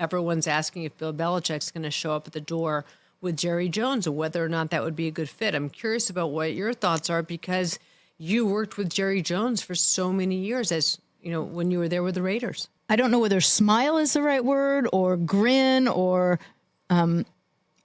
everyone's asking if Bill Belichick's going to show up at the door with Jerry Jones, or whether or not that would be a good fit. I'm curious about what your thoughts are, because you worked with Jerry Jones for so many years, as you know, when you were there with the Raiders. I don't know whether smile is the right word, or grin, or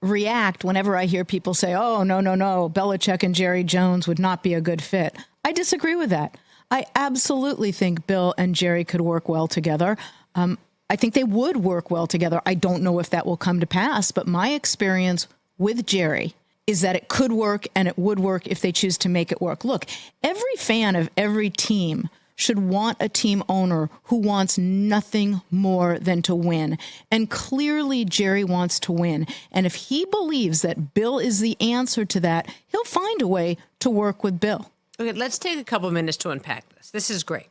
react whenever I hear people say, oh, no, Belichick and Jerry Jones would not be a good fit. I disagree with that. I absolutely think Bill and Jerry could work well together. I think they would work well together. I don't know if that will come to pass, but my experience with Jerry is that it could work, and it would work if they choose to make it work. Look, every fan of every team should want a team owner who wants nothing more than to win. And clearly Jerry wants to win. And if he believes that Bill is the answer to that, he'll find a way to work with Bill. Okay, let's take a couple minutes to unpack this. This is great.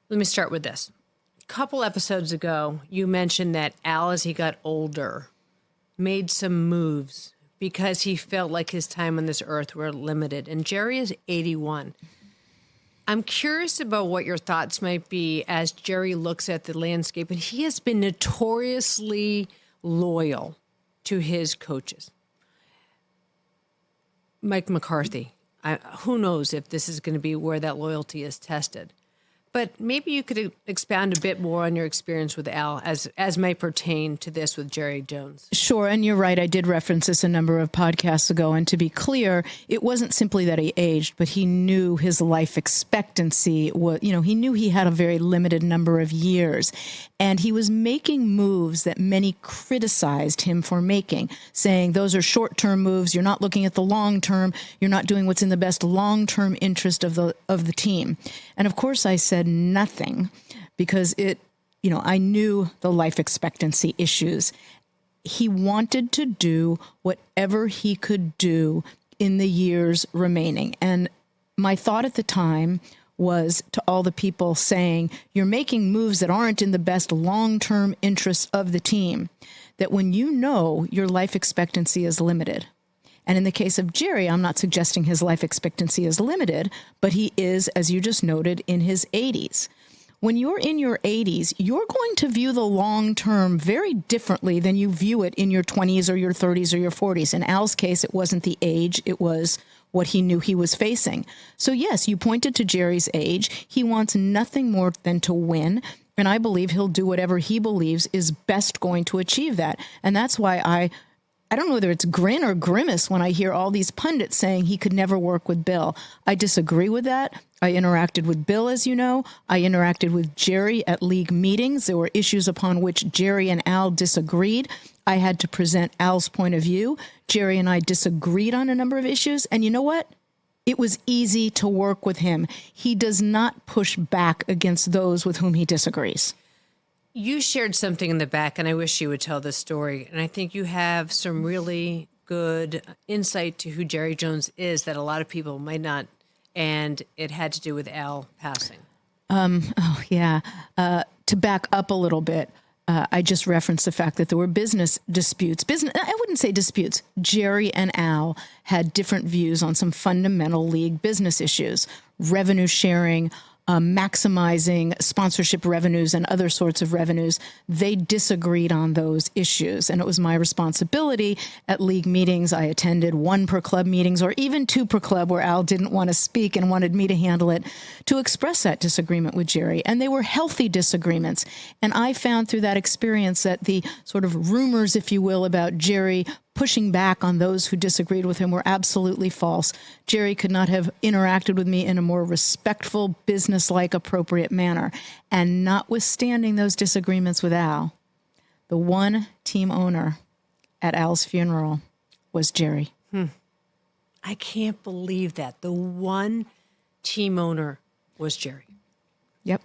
Let me start with this. A couple episodes ago, you mentioned that Al, as he got older, made some moves because he felt like his time on this earth were limited. And Jerry is 81. I'm curious about what your thoughts might be as Jerry looks at the landscape. And he has been notoriously loyal to his coaches. Mike McCarthy. Who knows if this is going to be where that loyalty is tested. But maybe you could expound a bit more on your experience with Al as may pertain to this with Jerry Jones. Sure, and you're right. I did reference this a number of podcasts ago. And to be clear, it wasn't simply that he aged, but he knew his life expectancy was, he knew he had a very limited number of years. And he was making moves that many criticized him for making, saying those are short-term moves. You're not looking at the long term. You're not doing what's in the best long-term interest of the team. And of course, I said nothing because I knew the life expectancy issues. He wanted to do whatever he could do in the years remaining. And my thought at the time was to all the people saying, you're making moves that aren't in the best long-term interests of the team, that when you know your life expectancy is limited. And in the case of Jerry, I'm not suggesting his life expectancy is limited, but he is, as you just noted, in his 80s. When you're in your 80s, you're going to view the long term very differently than you view it in your 20s or your 30s or your 40s. In Al's case, it wasn't the age, it was what he knew he was facing. So yes, you pointed to Jerry's age. He wants nothing more than to win. And I believe he'll do whatever he believes is best going to achieve that. And that's why I don't know whether it's grin or grimace when I hear all these pundits saying he could never work with Bill. I disagree with that. I interacted with Bill, as you know. I interacted with Jerry at league meetings. There were issues upon which Jerry and Al disagreed. I had to present Al's point of view. Jerry and I disagreed on a number of issues. And you know what? It was easy to work with him. He does not push back against those with whom he disagrees. You shared something in the back, and I wish you would tell this story. And I think you have some really good insight to who Jerry Jones is that a lot of people might not. And it had to do with Al passing. To back up a little bit, I just referenced the fact that there were business disputes. I wouldn't say disputes. Jerry and Al had different views on some fundamental league business issues, revenue sharing, maximizing sponsorship revenues and other sorts of revenues. They disagreed on those issues. And it was my responsibility at league meetings. I attended 1 per club meetings or even 2 per club where Al didn't want to speak and wanted me to handle it, to express that disagreement with Jerry. And they were healthy disagreements. And I found through that experience that the sort of rumors, if you will, about Jerry pushing back on those who disagreed with him were absolutely false. Jerry could not have interacted with me in a more respectful, business-like, appropriate manner. And notwithstanding those disagreements with Al, the one team owner at Al's funeral was Jerry. I can't believe that. The one team owner was Jerry. Yep.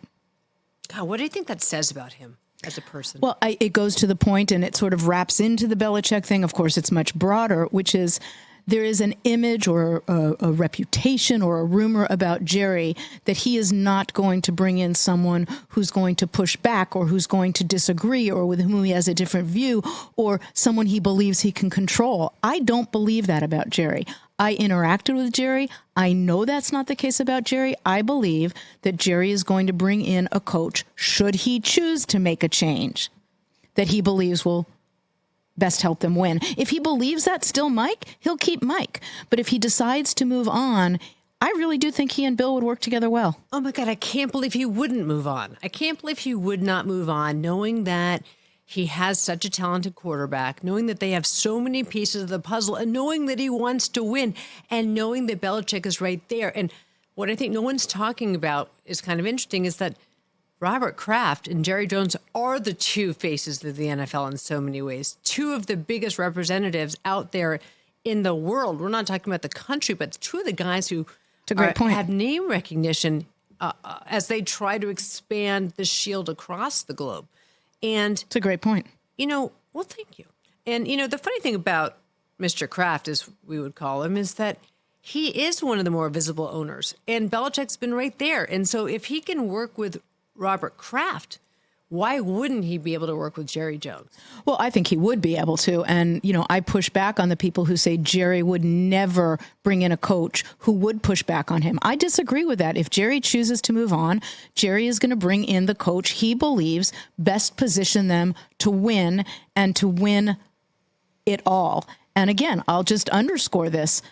God, what do you think that says about him as a person? Well, it goes to the point, and it sort of wraps into the Belichick thing. Of course, it's much broader, which is there is an image or a reputation or a rumor about Jerry that he is not going to bring in someone who's going to push back or who's going to disagree or with whom he has a different view or someone he believes he can control. I don't believe that about Jerry. I interacted with Jerry. I know that's not the case about Jerry. I believe that Jerry is going to bring in a coach should he choose to make a change. that he believes will best help them win. If he believes that's still Mike, he'll keep Mike. But if he decides to move on, I really do think he and Bill would work together well. Oh my God, I can't believe he wouldn't move on. I can't believe he would not move on, knowing that he has such a talented quarterback, knowing that they have so many pieces of the puzzle, and knowing that he wants to win, and knowing that Belichick is right there. And what I think no one's talking about is kind of interesting is that Robert Kraft and Jerry Jones are the two faces of the NFL in so many ways. Two of the biggest representatives out there in the world. We're not talking about the country, but two of the guys who have name recognition as they try to expand the shield across the globe. And it's a great point. Well, thank you. And, the funny thing about Mr. Kraft, as we would call him, is that he is one of the more visible owners. And Belichick's been right there. And so if he can work with Robert Kraft, why wouldn't he be able to work with Jerry Jones? Well, I think he would be able to. And, I push back on the people who say Jerry would never bring in a coach who would push back on him. I disagree with that. If Jerry chooses to move on, Jerry is going to bring in the coach he believes best position them to win and to win it all. And again, I'll just underscore this.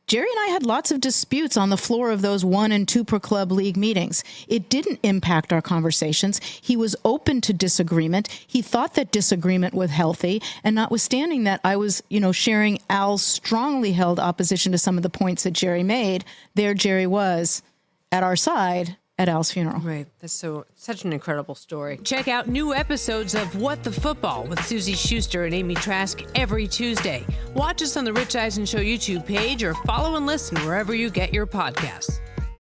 Jerry and I had lots of disputes on the floor of those 1 and 2 per club league meetings. It didn't impact our conversations. He was open to disagreement. He thought that disagreement was healthy. And notwithstanding that I was, sharing Al's strongly held opposition to some of the points that Jerry made, there Jerry was at our side at Al's funeral. Right. That's such an incredible story. Check out new episodes of What the Football with Suzy Shuster and Amy Trask every Tuesday. Watch us on the Rich Eisen Show YouTube page or follow and listen wherever you get your podcasts.